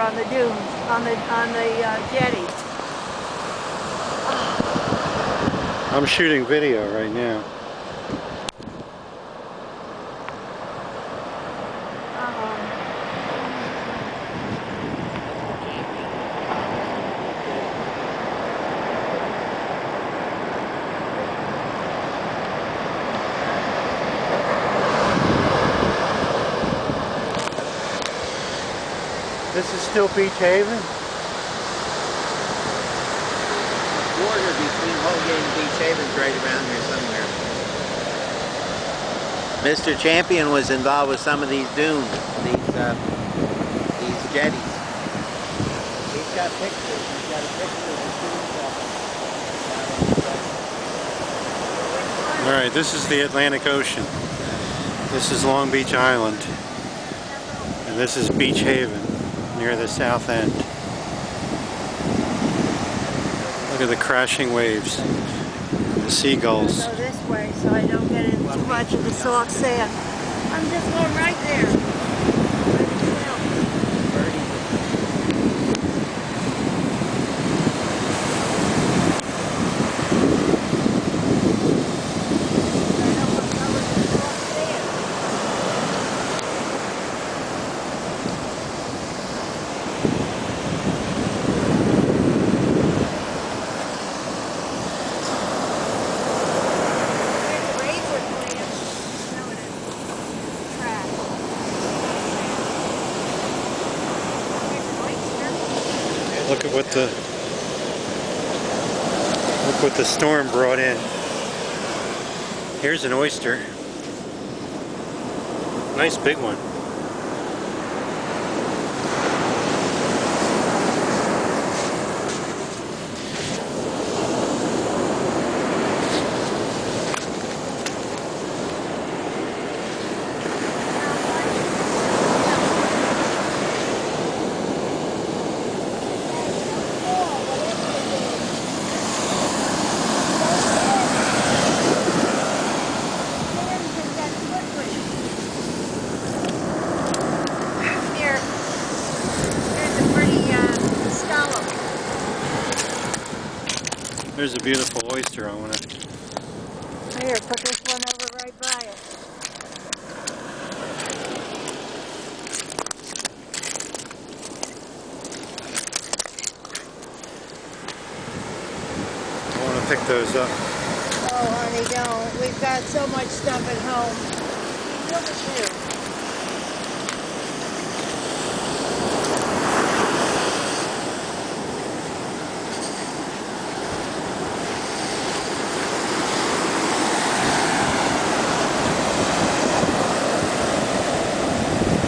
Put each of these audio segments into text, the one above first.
on the dunes, on the jetty. I'm shooting video right now. This is still Beach Haven? The border between Holgate and Beach Haven is right around here somewhere. Mr. Champion was involved with some of these dunes, these jetties. He's got pictures. He's got a picture of the dunes. Alright, this is the Atlantic Ocean. This is Long Beach Island. And this is Beach Haven, near the south end. Look at the crashing waves, the seagulls. I'll go this way so I don't get in too much of the soft sand. I'm just going right there. Look what the storm brought in. Here's an oyster. Nice big one. There's a beautiful oyster. I want to... Here, put this one over right by it. I want to pick those up. Oh, honey, don't. We've got so much stuff at home. Look at you.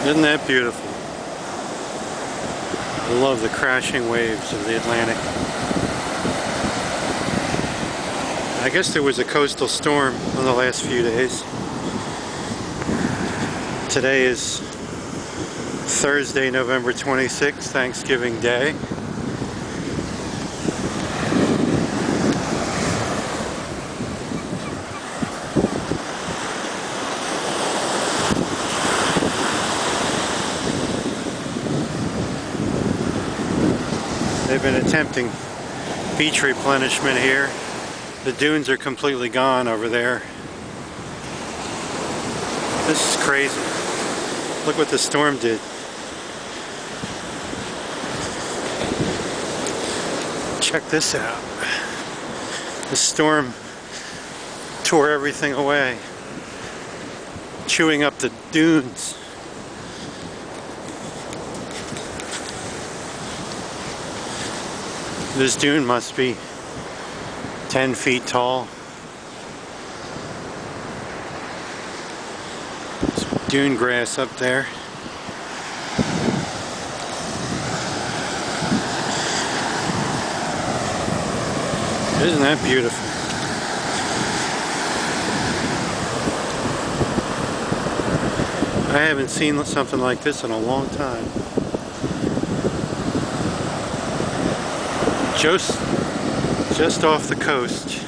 Isn't that beautiful? I love the crashing waves of the Atlantic. I guess there was a coastal storm in the last few days. Today is Thursday, November 26th, Thanksgiving Day. They've been attempting beach replenishment here. The dunes are completely gone over there. This is crazy. Look what the storm did. Check this out. The storm tore everything away, chewing up the dunes. This dune must be 10 feet tall. There's dune grass up there. Isn't that beautiful? I haven't seen something like this in a long time. Just off the coast,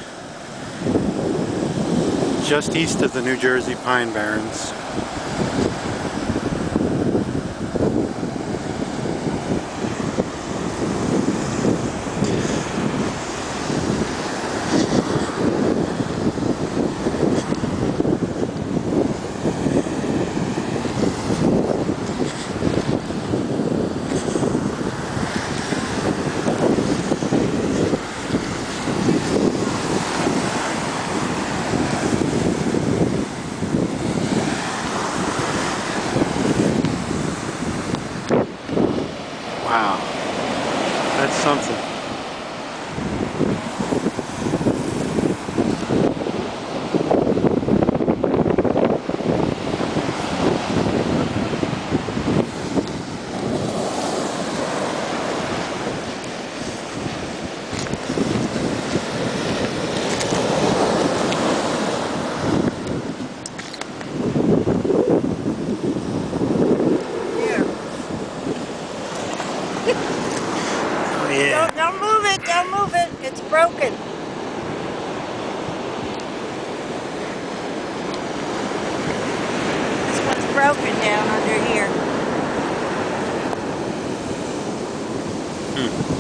just east of the New Jersey Pine Barrens. Wow, that's something. Oh yeah. Don't move it, don't move it. It's broken. This one's broken down under here.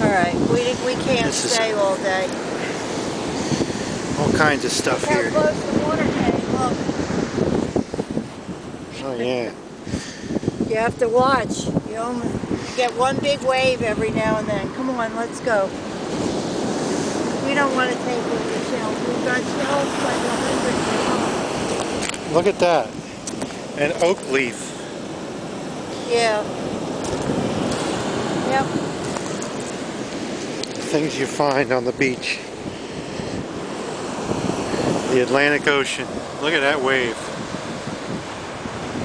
All right, we can't stay all day. All kinds of stuff Look how here. close the water came. Look. Oh yeah. You have to watch. You get one big wave every now and then. Come on, let's go. We don't want to take all the shells. We've got shells like 100. Look at that. An oak leaf. Yeah. Yep. Things you find on the beach. The Atlantic Ocean. Look at that wave.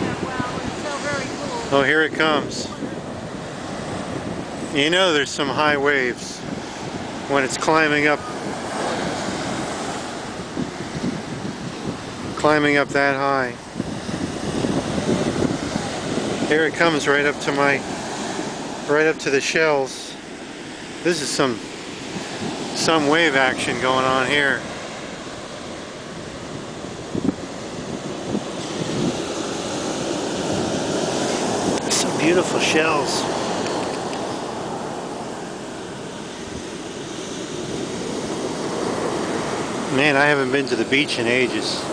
Yeah, well, it's so very cool. Oh, here it comes. You know there's some high waves when it's climbing up that high. Here it comes right up to the shells. This is some wave action going on here. Some beautiful shells. Man, I haven't been to the beach in ages.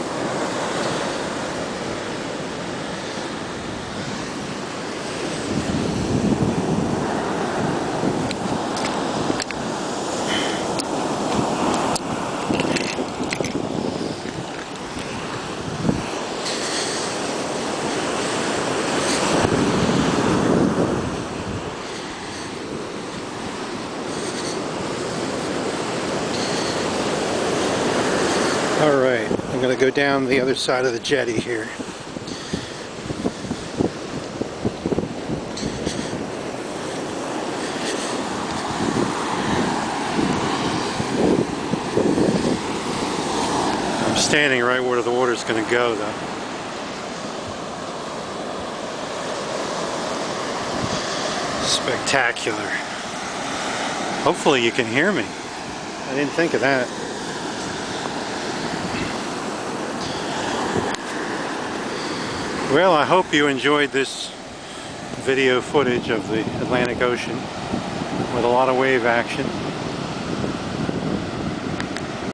Alright, I'm going to go down the other side of the jetty here. I'm standing right where the water's going to go though. Spectacular. Hopefully you can hear me. I didn't think of that. Well, I hope you enjoyed this video footage of the Atlantic Ocean with a lot of wave action.